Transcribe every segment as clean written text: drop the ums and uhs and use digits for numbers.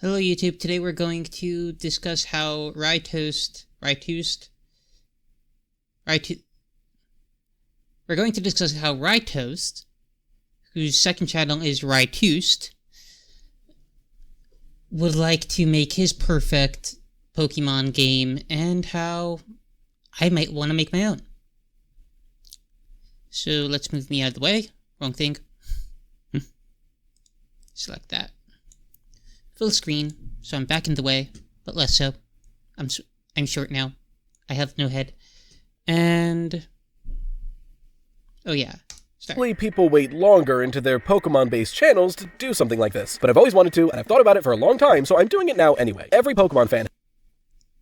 Hello YouTube, today we're going to discuss how RyeTwost, we're going to discuss how RyeToast, whose second channel is RyeTwost, would like to make his perfect Pokemon game, and how I might want to make my own. So let's move me out of the way. Wrong thing. Select that. Full screen, so I'm back in the way, but less so. I'm short now. I have no head. And... oh yeah. Start. People wait longer into their Pokemon-based channels to do something like this. But I've always wanted to, and I've thought about it for a long time, so I'm doing it now anyway. Every Pokemon fan...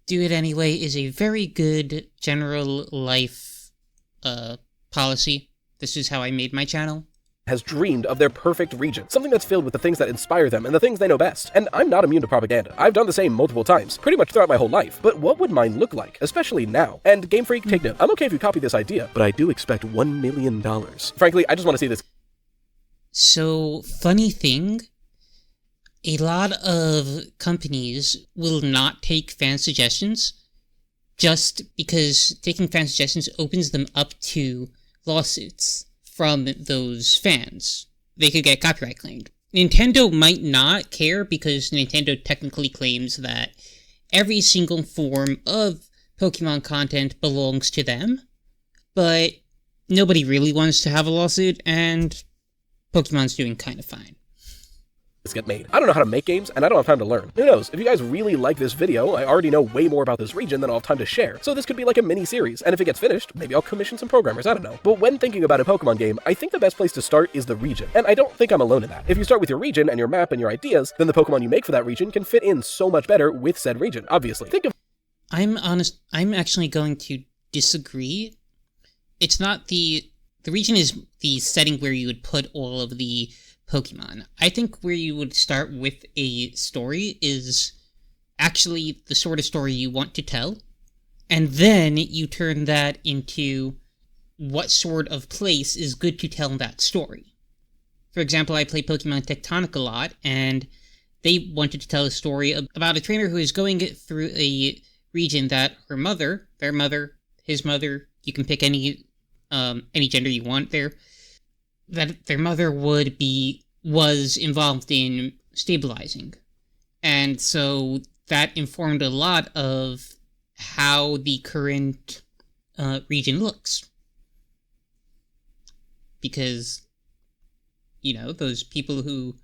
do it anyway is a very good general life policy. This is how I made my channel. Has dreamed of their perfect region, something that's filled with the things that inspire them and the things they know best. And I'm not immune to propaganda. I've done the same multiple times, pretty much throughout my whole life. But what would mine look like, especially now? And Game Freak, take note. I'm okay if you copy this idea, but I do expect $1 million. Frankly, I just want to see this. So, funny thing, a lot of companies will not take fan suggestions just because taking fan suggestions opens them up to lawsuits from those fans. They could get copyright claimed. Nintendo might not care because Nintendo technically claims that every single form of Pokemon content belongs to them, but nobody really wants to have a lawsuit, and Pokemon's doing kind of fine. Get made. I don't know how to make games, and I don't have time to learn. Who knows? If you guys really like this video, I already know way more about this region than I'll have time to share. So this could be like a mini-series, and if it gets finished, maybe I'll commission some programmers, I don't know. But when thinking about a Pokemon game, I think the best place to start is the region. And I don't think I'm alone in that. If you start with your region and your map and your ideas, then the Pokemon you make for that region can fit in so much better with said region, obviously. Think of... I'm actually going to disagree. It's not the region is the setting where you would put all of the Pokemon. I think where you would start with a story is actually the sort of story you want to tell, and then you turn that into what sort of place is good to tell that story. For example, I play Pokemon Tectonic a lot, and they wanted to tell a story about a trainer who is going through a region that their mother, his mother, you can pick any gender you want there, that their mother was involved in stabilizing. And so that informed a lot of how the current region looks. Because, those people who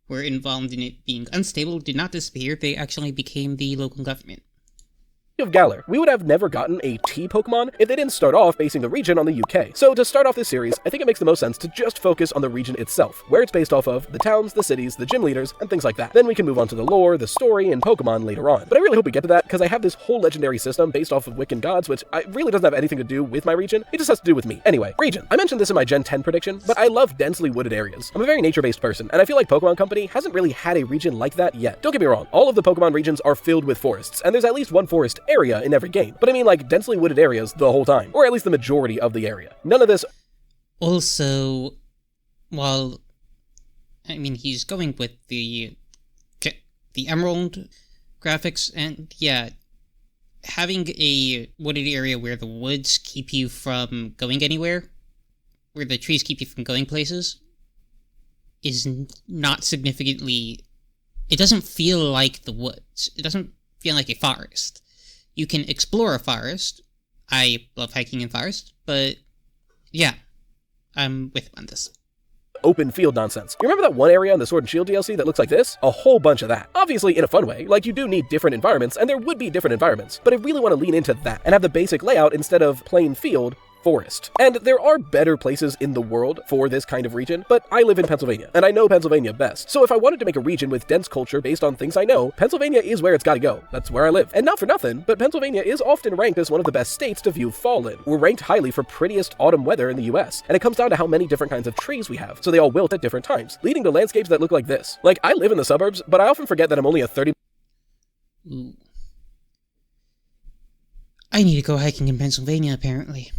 were involved in it being unstable did not disappear, they actually became the local government. Of Galar, we would have never gotten a T Pokemon if they didn't start off basing the region on the UK. So to start off this series, I think it makes the most sense to just focus on the region itself, where it's based off of, the towns, the cities, the gym leaders, and things like that. Then we can move on to the lore, the story, and Pokemon later on. But I really hope we get to that, because I have this whole legendary system based off of Wiccan gods, which really doesn't have anything to do with my region, it just has to do with me. Anyway, region. I mentioned this in my Gen 10 prediction, but I love densely wooded areas. I'm a very nature-based person, and I feel like Pokemon Company hasn't really had a region like that yet. Don't get me wrong, all of the Pokemon regions are filled with forests, and there's at least one forest area in every game. But I mean like densely wooded areas the whole time, or at least the majority of the area. None of this... Also, while, he's going with the Emerald graphics, and yeah, having a wooded area where the woods keep you from going anywhere, where the trees keep you from going places, is not significantly... it doesn't feel like the woods. It doesn't feel like a forest. You can explore a forest. I love hiking in forest, but yeah, I'm with him on this. Open field nonsense. You remember that one area in the Sword and Shield DLC that looks like this? A whole bunch of that. Obviously in a fun way, like you do need different environments, and there would be different environments, but I really want to lean into that and have the basic layout instead of plain field, forest. And there are better places in the world for this kind of region, but I live in Pennsylvania, and I know Pennsylvania best. So if I wanted to make a region with dense culture based on things I know, Pennsylvania is where it's gotta go. That's where I live. And not for nothing, but Pennsylvania is often ranked as one of the best states to view fall in. We're ranked highly for prettiest autumn weather in the US, and it comes down to how many different kinds of trees we have, so they all wilt at different times, leading to landscapes that look like this. Like, I live in the suburbs, but I often forget that I'm only a 30... Ooh. I need to go hiking in Pennsylvania, apparently.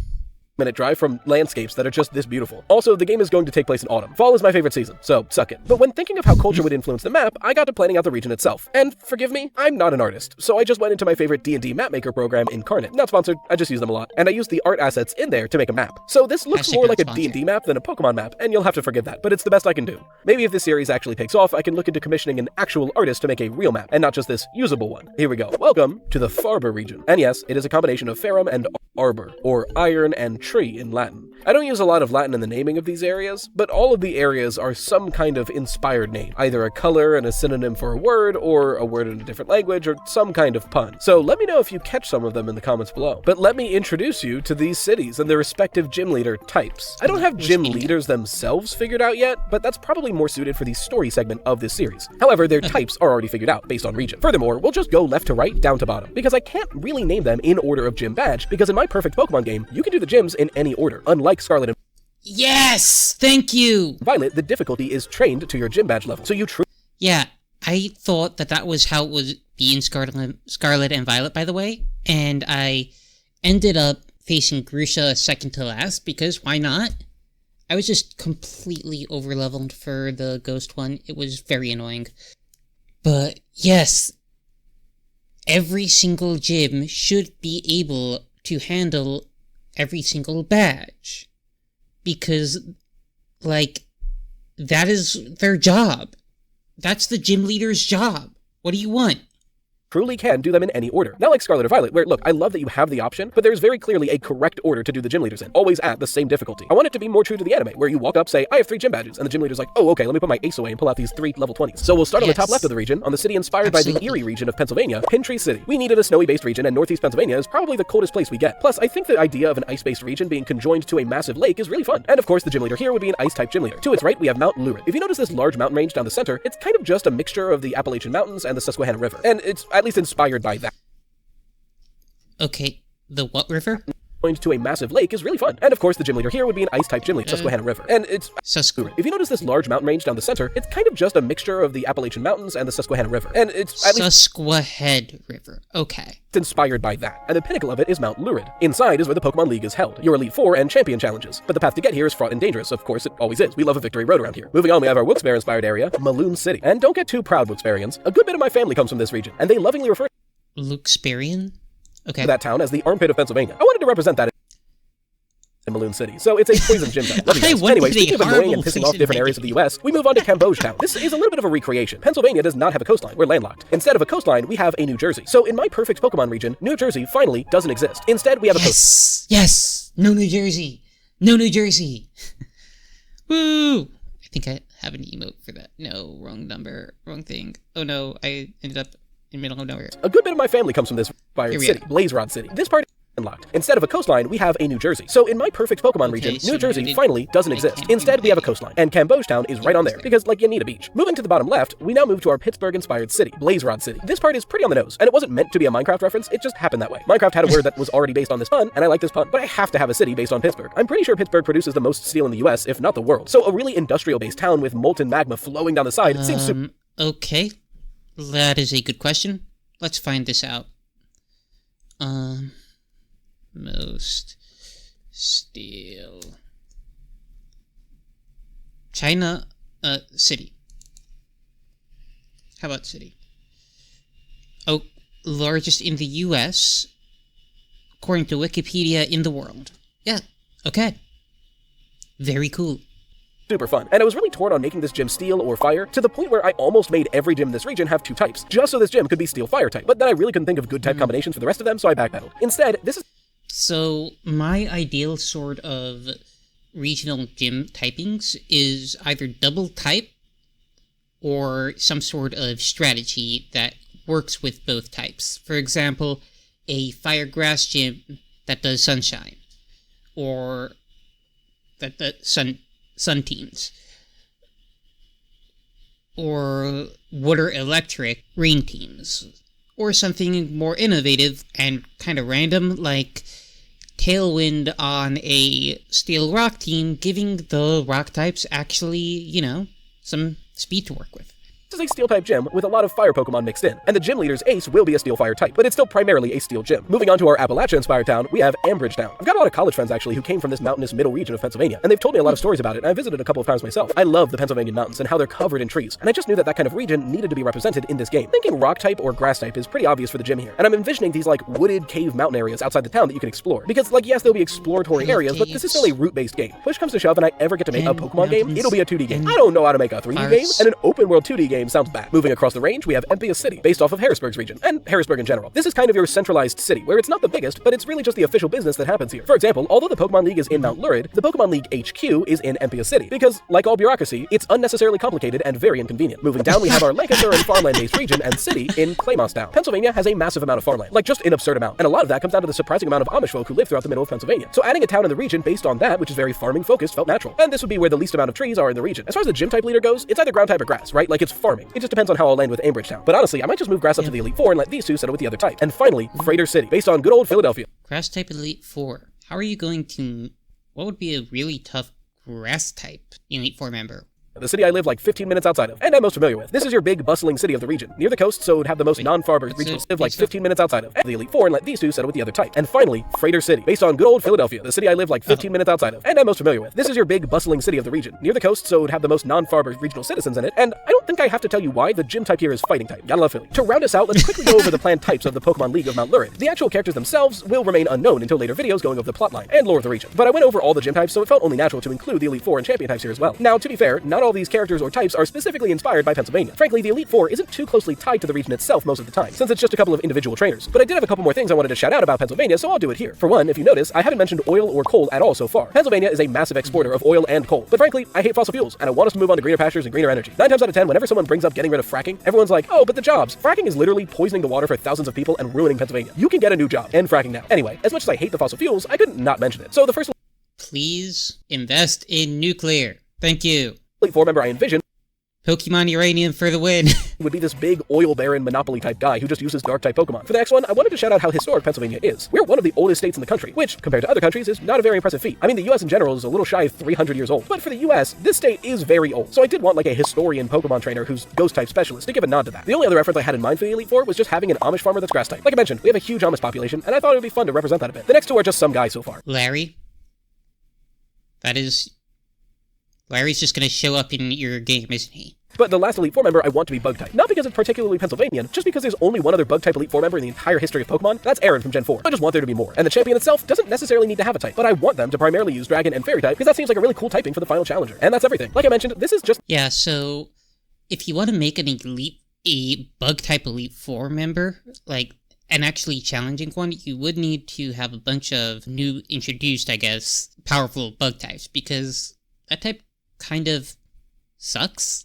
minute drive from landscapes that are just this beautiful. Also, the game is going to take place in autumn. Fall is my favorite season, so suck it. But when thinking of how culture would influence the map, I got to planning out the region itself. And forgive me, I'm not an artist, so I just went into my favorite D&D mapmaker program, Incarnate. Not sponsored, I just use them a lot. And I used the art assets in there to make a map. So this looks more like a D&D map than a Pokemon map, and you'll have to forgive that, but it's the best I can do. Maybe if this series actually takes off, I can look into commissioning an actual artist to make a real map, and not just this usable one. Here we go. Welcome to the Farber region. And yes, it is a combination of Farum and Arbor, or iron and tree in Latin. I don't use a lot of Latin in the naming of these areas, but all of the areas are some kind of inspired name, either a color and a synonym for a word, or a word in a different language, or some kind of pun. So let me know if you catch some of them in the comments below. But let me introduce you to these cities and their respective gym leader types. I don't have gym leaders themselves figured out yet, but that's probably more suited for the story segment of this series. However, their types are already figured out based on region. Furthermore, we'll just go left to right, down to bottom, because I can't really name them in order of gym badge, because in my perfect Pokemon game, you can do the gyms in any order, unlike Scarlet and Yes! Thank you! Violet, the difficulty is trained to your gym badge level, so you Yeah, I thought that was how it would be in Scarlet and Violet, by the way, and I ended up facing Grusha second to last, because why not? I was just completely overleveled for the Ghost one. It was very annoying. But yes, every single gym should be able to handle every single badge. Because, like, that is their job. That's the gym leader's job. What do you want? truly can do them in any order. Not like Scarlet or Violet, where, look, I love that you have the option, but there's very clearly a correct order to do the gym leaders in, always at the same difficulty. I want it to be more true to the anime, where you walk up, say, I have 3 gym badges, and the gym leader's like, oh, okay, let me put my ace away and pull out these 3 level 20s. So we'll start on the top left of the region, on the city inspired by the Erie region of Pennsylvania, Pintree City. We needed a snowy-based region, and Northeast Pennsylvania is probably the coldest place we get. Plus, I think the idea of an ice-based region being conjoined to a massive lake is really fun. And of course, the gym leader here would be an ice-type gym leader. To its right, we have Mount Lurid. If you notice this large mountain range down the center, it's kind of just a mixture of the Appalachian Mountains and the Susquehanna River. And it's at least inspired by that. Okay, the what river? Going to a massive lake is really fun. And of course, the gym leader here would be an ice-type gym leader, Susquehanna River. And it's If you notice this large mountain range down the center, it's kind of just a mixture of the Appalachian Mountains and the Susquehanna River. And it's at least Susquehanna River. Okay. It's inspired by that. And the pinnacle of it is Mount Lurid. Inside is where the Pokemon League is held, your Elite Four and Champion challenges. But the path to get here is fraught and dangerous. Of course, it always is. We love a victory road around here. Moving on, we have our Wilkes-Barre-inspired area, Maloon City. And don't get too proud, Wilkes-Barrians. A good bit of my family comes from this region, and they lovingly refer Wilkes-Barrian? Okay. to that town as the armpit of Pennsylvania. I wanted to represent that in Maloon City. So it's a poison gym town. Love you guys. Anyway, speaking of annoying and pissing off different areas of the US, we move on to Town. This is a little bit of a recreation. Pennsylvania does not have a coastline. We're landlocked. Instead of a coastline, we have a New Jersey. So in my perfect Pokemon region, New Jersey finally doesn't exist. Instead, we have a coastline. Yes! No New Jersey! No New Jersey! Woo! I think I have an emote for that. No, wrong number, wrong thing. Oh no, I ended up in the middle of nowhere. A good bit of my family comes from this fire city, Blaze Rod City. This part is unlocked. Instead of a coastline, we have a New Jersey. So in my perfect Pokemon region, so New Jersey finally doesn't exist. Instead, we have a coastline. And Town is right on there, because, like, you need a beach. Moving to the bottom left, we now move to our Pittsburgh-inspired city, Blaze Rod City. This part is pretty on the nose, and it wasn't meant to be a Minecraft reference, it just happened that way. Minecraft had a word that was already based on this pun, and I like this pun, but I have to have a city based on Pittsburgh. I'm pretty sure Pittsburgh produces the most steel in the US, if not the world. So a really industrial-based town with molten magma flowing down the side seems super... Okay. That is a good question. Let's find this out. Most steel. China, city. How about city? Oh, largest in the US, according to Wikipedia, in the world. Yeah, okay. Very cool. Super fun. And I was really torn on making this gym steel or fire, to the point where I almost made every gym in this region have 2 types, just so this gym could be steel-fire type. But then I really couldn't think of good type combinations for the rest of them, so I backpedaled. Instead, this is... So, my ideal sort of regional gym typings is either double type or some sort of strategy that works with both types. For example, a fire grass gym that does sunshine, or that does sun teams, or water electric rain teams, or something more innovative and kind of random like Tailwind on a Steel Rock team, giving the rock types actually, you know, some speed to work with. This is a steel-type gym with a lot of fire Pokemon mixed in, and the gym leader's ace will be a steel-fire type, but it's still primarily a steel gym. Moving on to our Appalachia-inspired town, we have Ambridge Town. I've got a lot of college friends actually who came from this mountainous middle region of Pennsylvania, and they've told me a lot of stories about it, and I visited a couple of times myself. I love the Pennsylvania mountains and how they're covered in trees, and I just knew that that kind of region needed to be represented in this game. Thinking rock type or grass type is pretty obvious for the gym here, and I'm envisioning these like wooded cave mountain areas outside the town that you can explore. Because like yes, there'll be exploratory areas, but this is still a route-based game. Push comes to shove and I ever get to make a Pokemon game, it'll be a 2D game. I don't know how to make a 3D game, and an open world 2D game sounds bad. Moving across the range, we have Empius City, based off of Harrisburg's region, and Harrisburg in general. This is kind of your centralized city, where it's not the biggest, but it's really just the official business that happens here. For example, although the Pokemon League is in Mount Lurid, the Pokemon League HQ is in Empius City, because, like all bureaucracy, it's unnecessarily complicated and very inconvenient. Moving down, we have our Lancaster and farmland-based region and city in Claymostown. Pennsylvania has a massive amount of farmland, like just an absurd amount, and a lot of that comes down to the surprising amount of Amish folk who live throughout the middle of Pennsylvania. So adding a town in the region based on that, which is very farming-focused, felt natural. And this would be where the least amount of trees are in the region. As far as the gym type leader goes, it's either ground type or grass, right? Like it's farming. It just depends on how I'll land with Ambridge Town. But honestly, I might just move grass up to the Elite Four and let these two settle with the other type. And finally, Freighter City, based on good old Philadelphia. Grass type Elite Four. How are you going to... What would be a really tough grass type Elite Four member? The city I live like 15 minutes outside of, and I'm most familiar with. This is your big, bustling city of the region. Near the coast, so it would have the most non-farmers regional live like 15 minutes outside of. The Elite Four and let these two settle with the other type. And finally, Freighter City, based on good old Philadelphia, the city I live like 15 minutes outside of, and I'm most familiar with. This is your big, bustling city of the region. Near the coast, so it would have the most non-farmers regional citizens in it, and I don't think I have to tell you why the gym type here is fighting type. Gotta love Philly. To round us out, let's quickly go over the planned types of the Pokemon League of Mount Lurid. The actual characters themselves will remain unknown until later videos going over the plotline and lore of the region. But I went over all the gym types, so it felt only natural to include the Elite Four and Champion types here as well. Now, to be fair, not all these characters or types are specifically inspired by Pennsylvania. Frankly, the Elite Four isn't too closely tied to the region itself most of the time, since it's just a couple of individual trainers. But I did have a couple more things I wanted to shout out about Pennsylvania, so I'll do it here. For one, if you notice, I haven't mentioned oil or coal at all so far. Pennsylvania is a massive exporter of oil and coal, but frankly, I hate fossil fuels, and I want us to move on to greener pastures and greener energy. 9 times out of 10, whenever someone brings up getting rid of fracking, everyone's like, oh, but the jobs. Fracking is literally poisoning the water for thousands of people and ruining Pennsylvania. You can get a new job. End fracking now. Anyway, as much as I hate the fossil fuels, I couldn't not mention it. So the first Please invest in nuclear. Thank you. Elite Four member I envision Pokemon Uranium for the win. would be this big oil baron monopoly type guy who just uses dark type Pokemon. For the next one, I wanted to shout out how historic Pennsylvania is. We're one of the oldest states in the country, which, compared to other countries, is not a very impressive feat. I mean, the US in general is a little shy of 300 years old, but for the US, this state is very old. So I did want like a historian Pokemon trainer who's ghost type specialist to give a nod to that. The only other reference I had in mind for the Elite Four was just having an Amish farmer that's grass type. Like I mentioned, we have a huge Amish population, and I thought it would be fun to represent that a bit. The next two are just some guy so far. Larry's just gonna show up in your game, isn't he? But the last Elite Four member I want to be Bug-type. Not because it's particularly Pennsylvanian, just because there's only one other Bug-type Elite Four member in the entire history of Pokemon. That's Aaron from Gen 4. I just want there to be more. And the champion itself doesn't necessarily need to have a type, but I want them to primarily use Dragon and Fairy-type, because that seems like a really cool typing for the final challenger. And that's everything. Like I mentioned, this is just... Yeah, so if you want to make a Bug-type Elite Four member, like an actually challenging one, you would need to have a bunch of new introduced, I guess, powerful Bug types, because that type kind of sucks.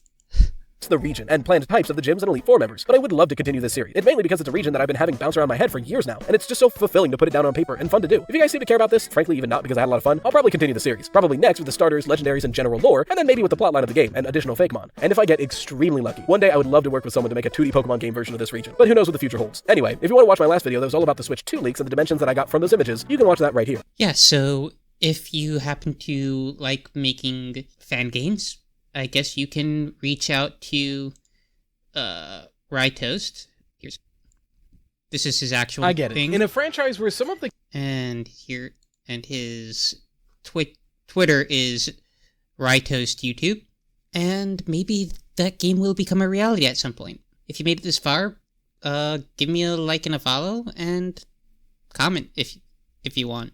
The region and planned types of the gyms and Elite Four members, but I would love to continue this series. It's mainly because it's a region that I've been having bounce around my head for years now, and it's just so fulfilling to put it down on paper and fun to do. If you guys seem to care about this, frankly even not because I had a lot of fun, I'll probably continue the series. Probably next with the starters, legendaries, and general lore, and then maybe with the plotline of the game and additional Fakemon. And if I get extremely lucky, one day I would love to work with someone to make a 2D Pokemon game version of this region, but who knows what the future holds. Anyway, if you want to watch my last video that was all about the Switch 2 leaks and the dimensions that I got from those images, you can watch that right here. Yeah, so if you happen to like making fan games, I guess you can reach out to RyeToast. This is his actual I get it. thing. In a franchise where some of the... And his Twitter is RyeToast YouTube. And maybe that game will become a reality at some point. If you made it this far, give me a like and a follow, and comment if you want.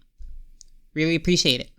Really appreciate it.